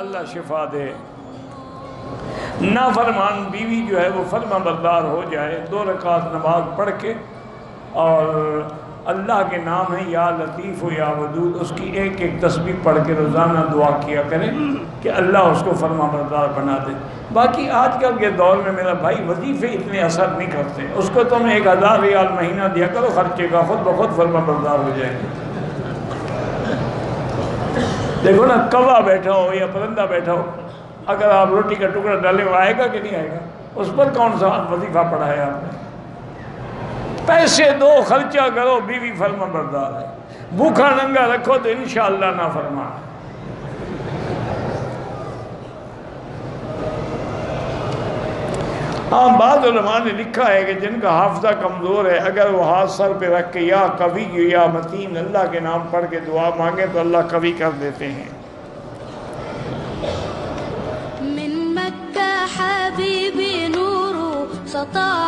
اللہ شفا دے۔ نافرمان بیوی جو ہے وہ فرما بردار ہو جائے، 2 رکعت نماز پڑھ کے اور اللہ کے نام ہے یا لطیف و یا ودود، اس کی ایک ایک تسبیح پڑھ کے روزانہ دعا کیا کریں کہ اللہ اس کو فرما بردار بنا دے۔ باقی آج کل کے دور میں میرا بھائی وظیفے اتنے اثر نہیں کرتے، اس کو تم 1000 ریال مہینہ دیا کرو خرچے کا، خود بخود فرما بردار ہو جائے گا۔ دیکھو نا، کوا بیٹھا ہو یا پرندہ بیٹھا ہو، اگر آپ روٹی کا ٹکڑا ڈالے وہ آئے گا کہ نہیں آئے گا؟ اس پر کون سا وظیفہ پڑھا ہے آپ نے؟ پیسے دو، خرچہ کرو، بیوی فرما بردار ہے۔ بھوکا ننگا رکھو تو انشاءاللہ نافرمان ہے۔ ہاں، بعض علماء نے لکھا ہے کہ جن کا حافظہ کمزور ہے، اگر وہ ہاتھ سر پہ رکھ کے یا قوی یا متین اللہ کے نام پڑھ کے دعا مانگے تو اللہ قوی کر دیتے ہیں۔ من مکہ حبیبی نور سطع